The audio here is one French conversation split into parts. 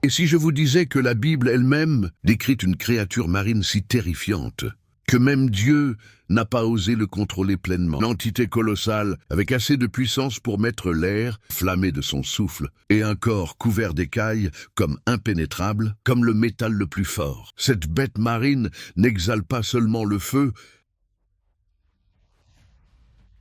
Et si je vous disais que la Bible elle-même décrit une créature marine si terrifiante, que même Dieu n'a pas osé le contrôler pleinement. L'entité colossale, avec assez de puissance pour mettre l'air, flammé de son souffle, et un corps couvert d'écailles, comme impénétrable, comme le métal le plus fort. Cette bête marine n'exhale pas seulement le feu,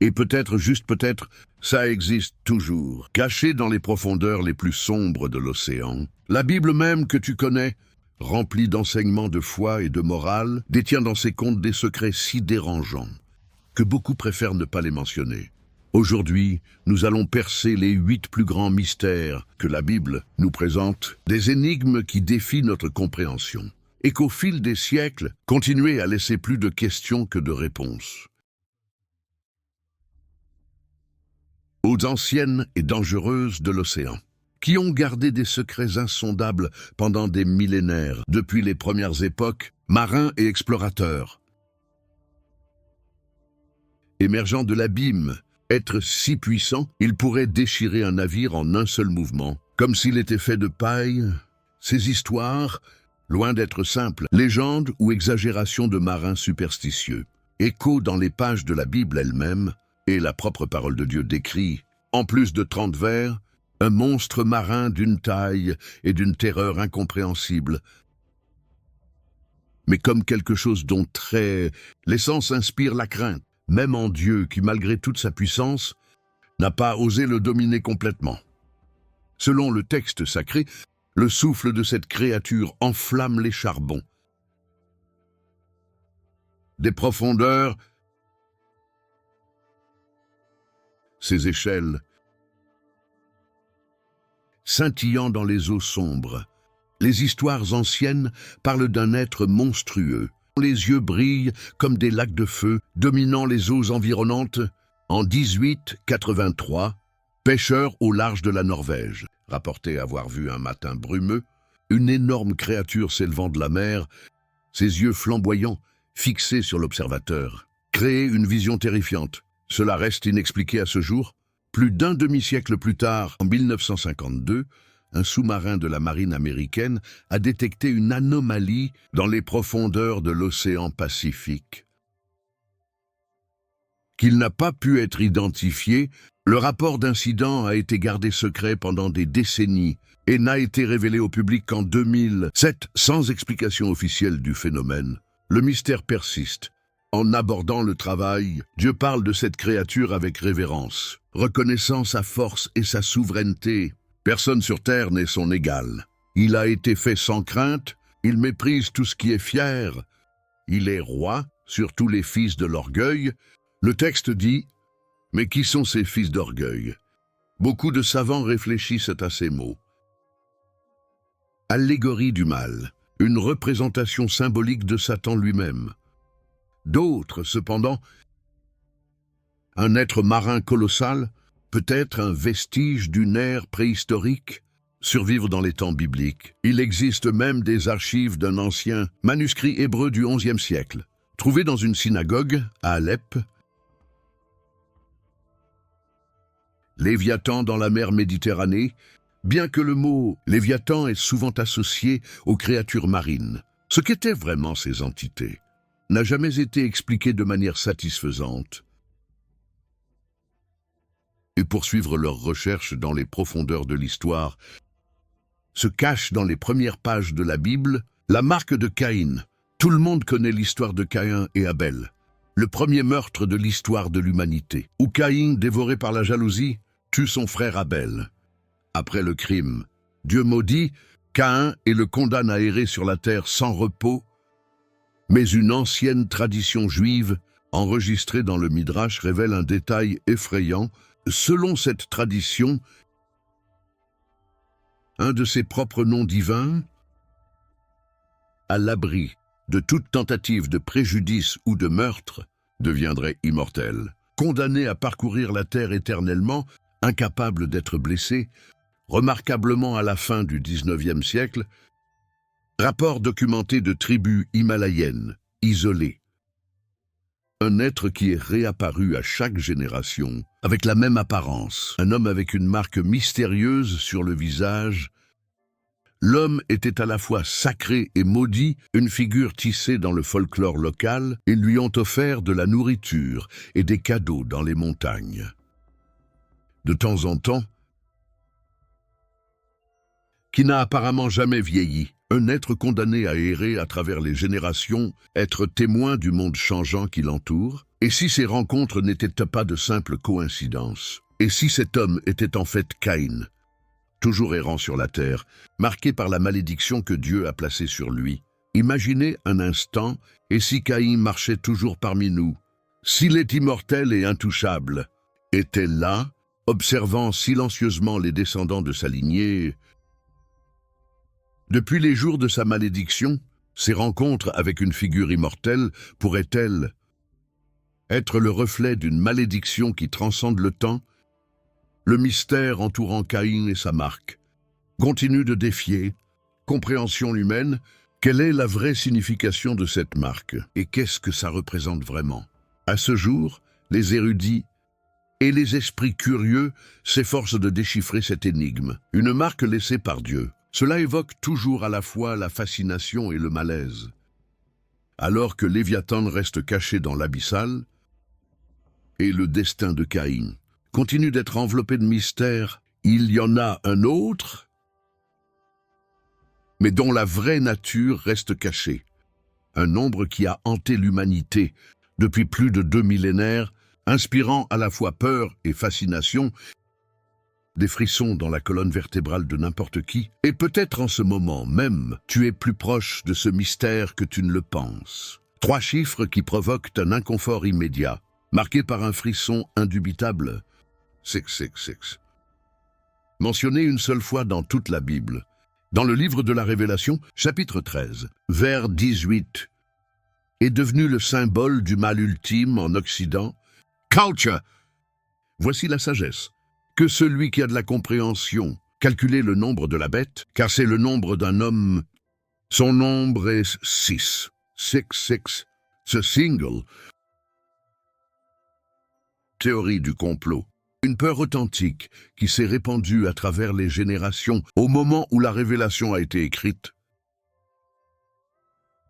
et peut-être, juste peut-être, ça existe toujours, caché dans les profondeurs les plus sombres de l'océan. La Bible même que tu connais, remplie d'enseignements de foi et de morale, détient dans ses contes des secrets si dérangeants que beaucoup préfèrent ne pas les mentionner. Aujourd'hui, nous allons percer les 8 plus grands mystères que la Bible nous présente, des énigmes qui défient notre compréhension, et qu'au fil des siècles, continuent à laisser plus de questions que de réponses. Aux anciennes et dangereuses de l'océan, qui ont gardé des secrets insondables pendant des millénaires, depuis les premières époques, marins et explorateurs. Émergeant de l'abîme, être si puissant, il pourrait déchirer un navire en un seul mouvement, comme s'il était fait de paille. Ces histoires, loin d'être simples, légendes ou exagérations de marins superstitieux, écho dans les pages de la Bible elle-même, et la propre parole de Dieu décrit, en plus de 30 vers, un monstre marin d'une taille et d'une terreur incompréhensible, mais comme quelque chose dont l'essence inspire la crainte, même en Dieu qui, malgré toute sa puissance, n'a pas osé le dominer complètement. Selon le texte sacré, le souffle de cette créature enflamme les charbons. Des profondeurs, ses échelles, scintillant dans les eaux sombres. Les histoires anciennes parlent d'un être monstrueux. Les yeux brillent comme des lacs de feu, dominant les eaux environnantes. En 1883, pêcheur au large de la Norvège, rapporté avoir vu un matin brumeux, une énorme créature s'élevant de la mer, ses yeux flamboyants, fixés sur l'observateur, créait une vision terrifiante. Cela reste inexpliqué à ce jour. Plus d'un demi-siècle plus tard, en 1952, un sous-marin de la marine américaine a détecté une anomalie dans les profondeurs de l'océan Pacifique. Qu'il n'a pas pu être identifié, le rapport d'incident a été gardé secret pendant des décennies et n'a été révélé au public qu'en 2007, sans explication officielle du phénomène. Le mystère persiste. En abordant le travail, Dieu parle de cette créature avec révérence, reconnaissant sa force et sa souveraineté. Personne sur terre n'est son égal. Il a été fait sans crainte, il méprise tout ce qui est fier. Il est roi sur tous les fils de l'orgueil. Le texte dit « Mais qui sont ces fils d'orgueil ?» Beaucoup de savants réfléchissent à ces mots. Allégorie du mal, une représentation symbolique de Satan lui-même. D'autres, cependant, un être marin colossal, peut-être un vestige d'une ère préhistorique, survivre dans les temps bibliques. Il existe même des archives d'un ancien manuscrit hébreu du XIe siècle, trouvé dans une synagogue à Alep. Léviathan dans la mer Méditerranée, bien que le mot « Léviathan » est souvent associé aux créatures marines. Ce qu'étaient vraiment ces entités n'a jamais été expliqué de manière satisfaisante. Et poursuivre leurs recherches dans les profondeurs de l'histoire se cache dans les premières pages de la Bible la marque de Caïn. Tout le monde connaît l'histoire de Caïn et Abel, le premier meurtre de l'histoire de l'humanité, où Caïn, dévoré par la jalousie, tue son frère Abel. Après le crime, Dieu maudit Caïn et le condamne à errer sur la terre sans repos. Mais une ancienne tradition juive, enregistrée dans le Midrash, révèle un détail effrayant. Selon cette tradition, un de ses propres noms divins, à l'abri de toute tentative de préjudice ou de meurtre, deviendrait immortel, condamné à parcourir la terre éternellement, incapable d'être blessé. Remarquablement à la fin du XIXe siècle, rapport documenté de tribus himalayennes, isolées. Un être qui est réapparu à chaque génération, avec la même apparence. Un homme avec une marque mystérieuse sur le visage. L'homme était à la fois sacré et maudit, une figure tissée dans le folklore local. Ils lui ont offert de la nourriture et des cadeaux dans les montagnes. De temps en temps, qui n'a apparemment jamais vieilli, un être condamné à errer à travers les générations, être témoin du monde changeant qui l'entoure. Et si ces rencontres n'étaient pas de simples coïncidences? Et si cet homme était en fait Caïn, toujours errant sur la terre, marqué par la malédiction que Dieu a placée sur lui? Imaginez un instant, et si Caïn marchait toujours parmi nous? S'il est immortel et intouchable, était là, observant silencieusement les descendants de sa lignée? Depuis les jours de sa malédiction, ces rencontres avec une figure immortelle pourraient-elles être le reflet d'une malédiction qui transcende le temps? Le mystère entourant Caïn et sa marque continue de défier compréhension humaine. Quelle est la vraie signification de cette marque? Et qu'est-ce que ça représente vraiment? À ce jour, les érudits et les esprits curieux s'efforcent de déchiffrer cette énigme. Une marque laissée par Dieu. Cela évoque toujours à la fois la fascination et le malaise. Alors que Léviathan reste caché dans l'abyssal, et le destin de Caïn continue d'être enveloppé de mystère, il y en a un autre, mais dont la vraie nature reste cachée. Un nombre qui a hanté l'humanité depuis plus de 2 millénaires, inspirant à la fois peur et fascination, des frissons dans la colonne vertébrale de n'importe qui, et peut-être en ce moment même, tu es plus proche de ce mystère que tu ne le penses. 3 chiffres qui provoquent un inconfort immédiat, marqué par un frisson indubitable. 666. Mentionné une seule fois dans toute la Bible. Dans le livre de la Révélation, chapitre 13, vers 18, est devenu le symbole du mal ultime en Occident. Culture! Voici la sagesse. Que celui qui a de la compréhension, calculez le nombre de la bête, car c'est le nombre d'un homme. Son nombre est 6. 6. Ce single. Théorie du complot. Une peur authentique qui s'est répandue à travers les générations au moment où la révélation a été écrite.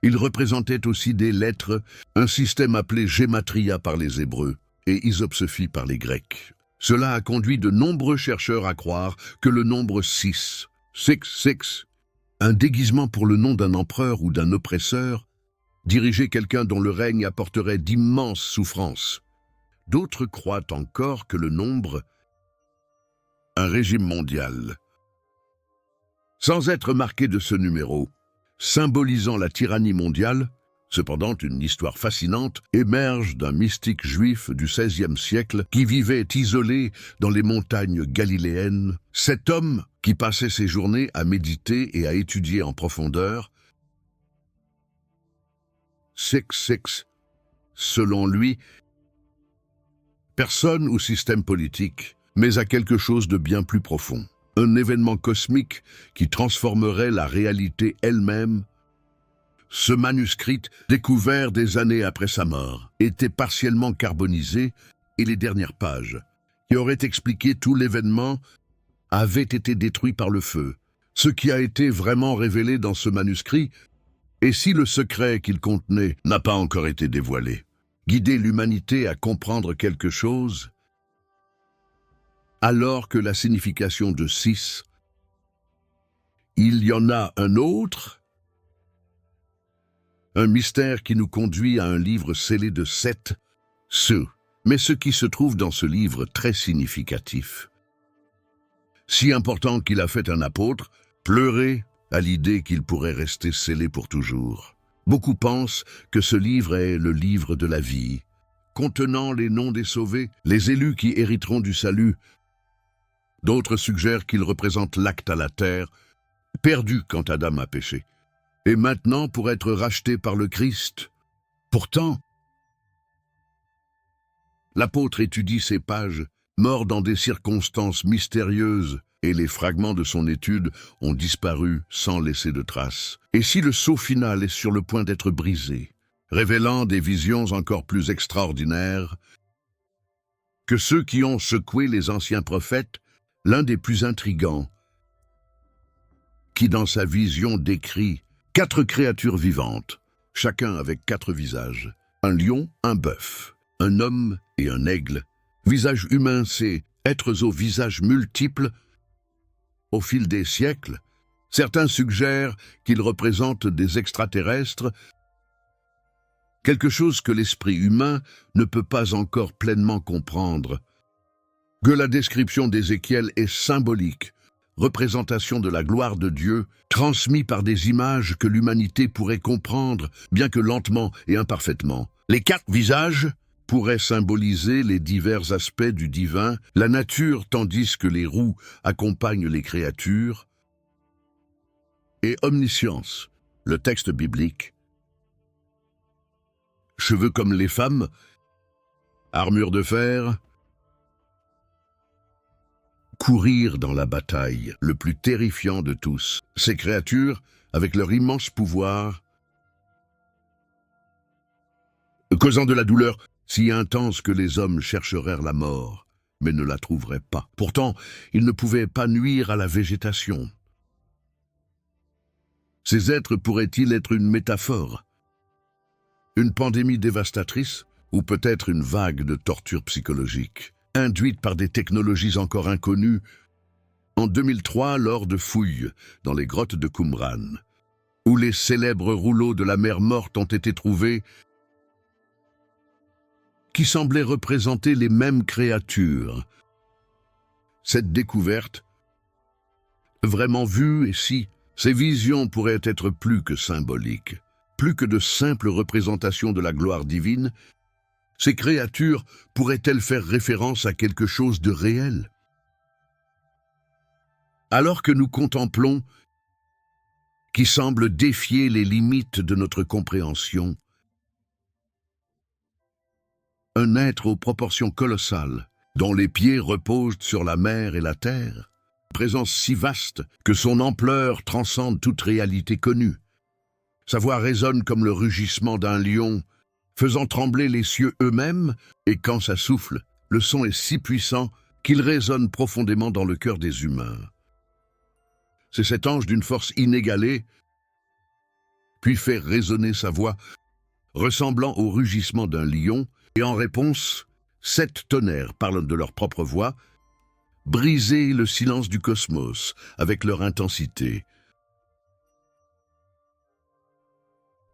Il représentait aussi des lettres, un système appelé Gématria par les Hébreux et Isopsophie par les Grecs. Cela a conduit de nombreux chercheurs à croire que le nombre 6, un déguisement pour le nom d'un empereur ou d'un oppresseur, dirigeait quelqu'un dont le règne apporterait d'immenses souffrances. D'autres croient encore que le nombre, un régime mondial, sans être marqué de ce numéro, symbolisant la tyrannie mondiale. Cependant, une histoire fascinante émerge d'un mystique juif du XVIe siècle qui vivait isolé dans les montagnes galiléennes. Cet homme, qui passait ses journées à méditer et à étudier en profondeur, 6, selon lui, personne ou système politique, mais à quelque chose de bien plus profond. Un événement cosmique qui transformerait la réalité elle-même. Ce manuscrit, découvert des années après sa mort, était partiellement carbonisé et les dernières pages, qui auraient expliqué tout l'événement, avaient été détruites par le feu. Ce qui a été vraiment révélé dans ce manuscrit, et si le secret qu'il contenait n'a pas encore été dévoilé, guider l'humanité à comprendre quelque chose, alors que la signification de 6, il y en a un autre, un mystère qui nous conduit à un livre scellé de 7, mais ce qui se trouve dans ce livre très significatif. Si important qu'il a fait un apôtre pleurer à l'idée qu'il pourrait rester scellé pour toujours. Beaucoup pensent que ce livre est le livre de la vie, contenant les noms des sauvés, les élus qui hériteront du salut. D'autres suggèrent qu'il représente l'acte à la terre, perdu quand Adam a péché, et maintenant pour être racheté par le Christ. Pourtant, l'apôtre étudie ces pages, mort dans des circonstances mystérieuses, et les fragments de son étude ont disparu sans laisser de traces. Et si le sceau final est sur le point d'être brisé, révélant des visions encore plus extraordinaires que ceux qui ont secoué les anciens prophètes, l'un des plus intrigants, qui dans sa vision décrit 4 créatures vivantes, chacun avec 4 visages. Un lion, un bœuf, un homme et un aigle. Visage humain, c'est êtres aux visages multiples. Au fil des siècles, certains suggèrent qu'ils représentent des extraterrestres, quelque chose que l'esprit humain ne peut pas encore pleinement comprendre. Que la description d'Ézéchiel est symbolique, représentation de la gloire de Dieu, transmise par des images que l'humanité pourrait comprendre, bien que lentement et imparfaitement. Les 4 visages pourraient symboliser les divers aspects du divin, la nature tandis que les roues accompagnent les créatures, et omniscience, le texte biblique. Cheveux comme les femmes, armure de fer, courir dans la bataille, le plus terrifiant de tous. Ces créatures, avec leur immense pouvoir, causant de la douleur si intense que les hommes cherchèrent la mort, mais ne la trouveraient pas. Pourtant, ils ne pouvaient pas nuire à la végétation. Ces êtres pourraient-ils être une métaphore? Une pandémie dévastatrice, ou peut-être une vague de torture psychologique, induite par des technologies encore inconnues? En 2003, lors de fouilles dans les grottes de Qumran, où les célèbres rouleaux de la mer morte ont été trouvés, qui semblaient représenter les mêmes créatures. Cette découverte, vraiment vue, et si ces visions pourraient être plus que symboliques, plus que de simples représentations de la gloire divine, ces créatures pourraient-elles faire référence à quelque chose de réel? Alors que nous contemplons, qui semble défier les limites de notre compréhension, un être aux proportions colossales, dont les pieds reposent sur la mer et la terre, présence si vaste que son ampleur transcende toute réalité connue. Sa voix résonne comme le rugissement d'un lion, faisant trembler les cieux eux-mêmes, et quand ça souffle, le son est si puissant qu'il résonne profondément dans le cœur des humains. C'est cet ange d'une force inégalée, puis fait résonner sa voix, ressemblant au rugissement d'un lion, et en réponse, 7 tonnerres parlent de leur propre voix, briser le silence du cosmos avec leur intensité.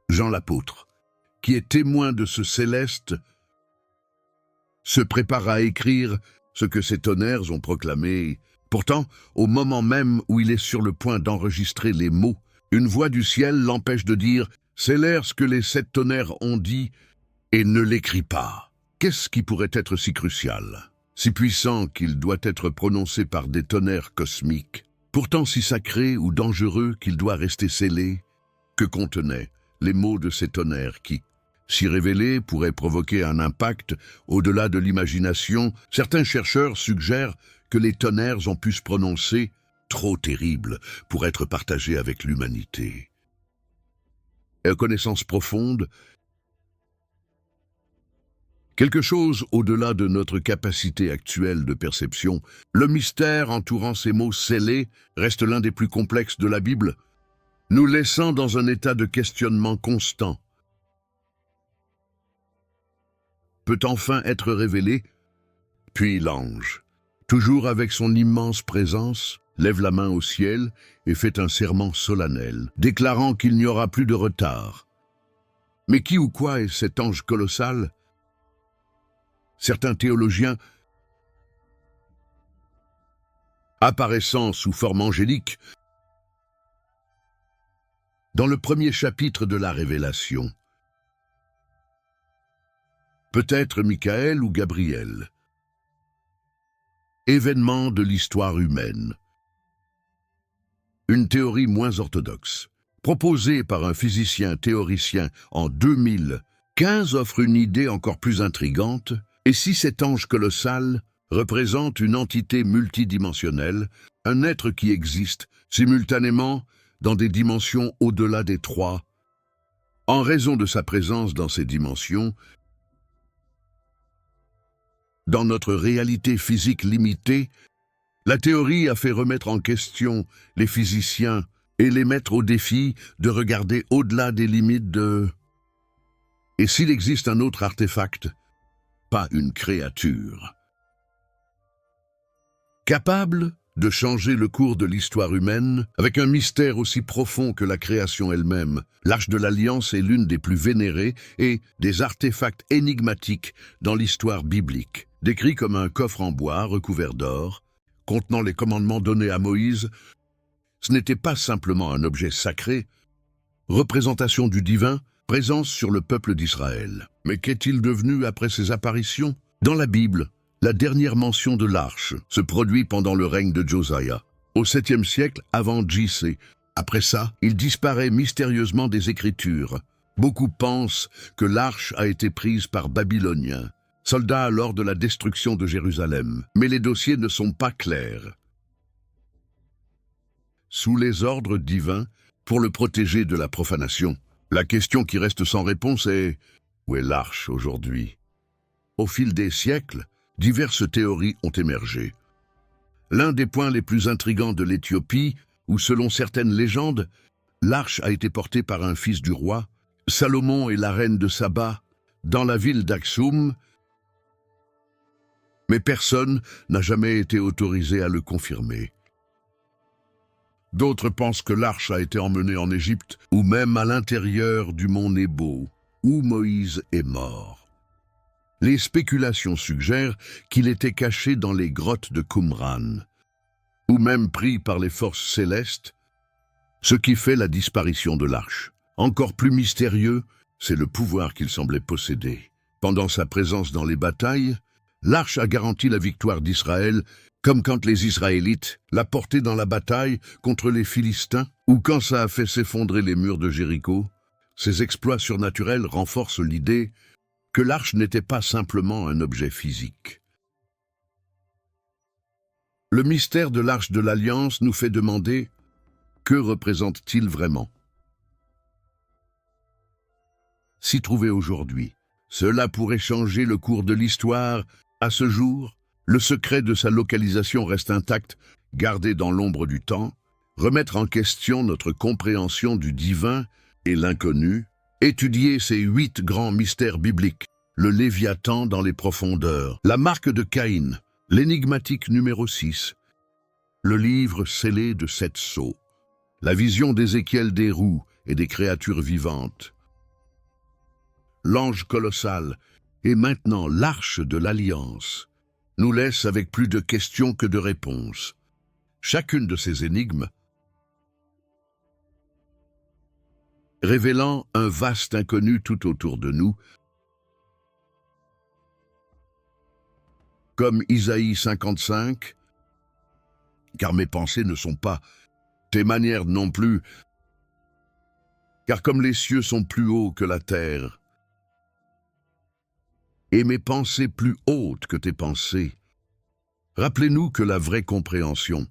Jean l'apôtre, qui est témoin de ce céleste, se prépare à écrire ce que ces tonnerres ont proclamé. Pourtant, au moment même où il est sur le point d'enregistrer les mots, une voix du ciel l'empêche de dire « C'est l'air ce que les 7 tonnerres ont dit » et ne l'écrit pas. Qu'est-ce qui pourrait être si crucial, si puissant qu'il doit être prononcé par des tonnerres cosmiques, pourtant si sacré ou dangereux qu'il doit rester scellé? Que contenaient les mots de ces tonnerres qui, si révélés, pourraient provoquer un impact au-delà de l'imagination? Certains chercheurs suggèrent que les tonnerres ont pu se prononcer trop terribles pour être partagés avec l'humanité. Et connaissance profonde, quelque chose au-delà de notre capacité actuelle de perception, le mystère entourant ces mots scellés reste l'un des plus complexes de la Bible, nous laissant dans un état de questionnement constant. Peut enfin être révélé, puis l'ange, toujours avec son immense présence, lève la main au ciel et fait un serment solennel, déclarant qu'il n'y aura plus de retard. Mais qui ou quoi est cet ange colossal? Certains théologiens, apparaissant sous forme angélique, dans le premier chapitre de la Révélation, peut-être Michael ou Gabriel. Événement de l'histoire humaine. Une théorie moins orthodoxe, proposée par un physicien théoricien en 2015, offre une idée encore plus intrigante. Et si cet ange colossal représente une entité multidimensionnelle, un être qui existe simultanément dans des dimensions au-delà des 3, en raison de sa présence dans ces dimensions, dans notre réalité physique limitée, la théorie a fait remettre en question les physiciens et les mettre au défi de regarder au-delà des limites de... Et s'il existe un autre artefact, pas une créature, capable de changer le cours de l'histoire humaine, avec un mystère aussi profond que la création elle-même, l'Arche de l'Alliance est l'une des plus vénérées et des artefacts énigmatiques dans l'histoire biblique. Décrit comme un coffre en bois recouvert d'or, contenant les commandements donnés à Moïse, ce n'était pas simplement un objet sacré, représentation du divin, présence sur le peuple d'Israël. Mais qu'est-il devenu après ces apparitions? Dans la Bible, la dernière mention de l'arche se produit pendant le règne de Josiah, au 7e siècle avant J.C. Après ça, il disparaît mystérieusement des Écritures. Beaucoup pensent que l'arche a été prise par Babyloniens, soldats lors de la destruction de Jérusalem. Mais les dossiers ne sont pas clairs. Sous les ordres divins, pour le protéger de la profanation, la question qui reste sans réponse est « Où est l'arche aujourd'hui ?» Au fil des siècles, diverses théories ont émergé. L'un des points les plus intrigants de l'Éthiopie, où selon certaines légendes, l'arche a été portée par un fils du roi, Salomon et la reine de Saba, dans la ville d'Aksum, mais personne n'a jamais été autorisé à le confirmer. D'autres pensent que l'arche a été emmenée en Égypte, ou même à l'intérieur du mont Nebo, où Moïse est mort. Les spéculations suggèrent qu'il était caché dans les grottes de Qumran, ou même pris par les forces célestes, ce qui fait la disparition de l'arche. Encore plus mystérieux, c'est le pouvoir qu'il semblait posséder. Pendant sa présence dans les batailles, l'arche a garanti la victoire d'Israël, comme quand les Israélites la portaient dans la bataille contre les Philistins, ou quand ça a fait s'effondrer les murs de Jéricho. Ces exploits surnaturels renforcent l'idée que l'arche n'était pas simplement un objet physique. Le mystère de l'Arche de l'Alliance nous fait demander « Que représente-t-il vraiment ?» S'y trouver aujourd'hui, cela pourrait changer le cours de l'histoire. À ce jour, le secret de sa localisation reste intact, gardé dans l'ombre du temps, remettre en question notre compréhension du divin et l'inconnu, étudier ces 8 grands mystères bibliques, le Léviathan dans les profondeurs, la marque de Caïn, l'énigmatique numéro 6, le livre scellé de 7 sceaux, la vision d'Ézéchiel des roues et des créatures vivantes, l'ange colossal et maintenant l'arche de l'Alliance, nous laisse avec plus de questions que de réponses. Chacune de ces énigmes révélant un vaste inconnu tout autour de nous, comme Isaïe 55, car mes pensées ne sont pas tes manières non plus, car comme les cieux sont plus hauts que la terre, et mes pensées plus hautes que tes pensées. Rappelez-nous que la vraie compréhension,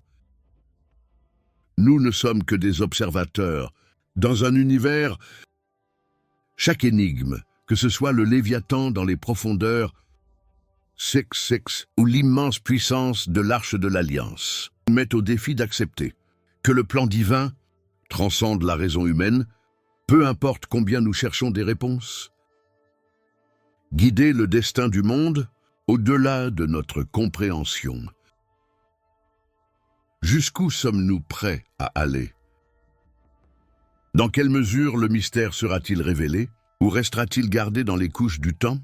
nous ne sommes que des observateurs, dans un univers, chaque énigme, que ce soit le Léviathan dans les profondeurs, 6 ou l'immense puissance de l'Arche de l'Alliance, met au défi d'accepter que le plan divin transcende la raison humaine, peu importe combien nous cherchons des réponses. Guider le destin du monde au-delà de notre compréhension. Jusqu'où sommes-nous prêts à aller? Dans quelle mesure le mystère sera-t-il révélé ou restera-t-il gardé dans les couches du temps?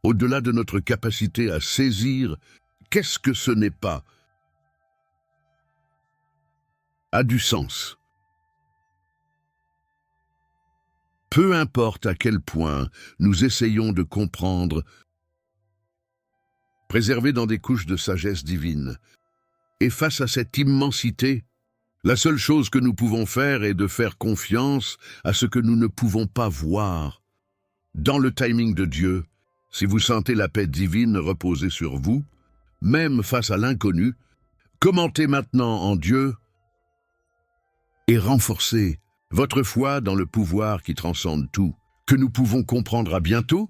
Au-delà de notre capacité à saisir, qu'est-ce que ce n'est pas, a du sens. Peu importe à quel point nous essayons de comprendre, préservés dans des couches de sagesse divine, et face à cette immensité, la seule chose que nous pouvons faire est de faire confiance à ce que nous ne pouvons pas voir. Dans le timing de Dieu, si vous sentez la paix divine reposer sur vous, même face à l'inconnu, commentez maintenant en Dieu et renforcez votre foi dans le pouvoir qui transcende tout, que nous pouvons comprendre à bientôt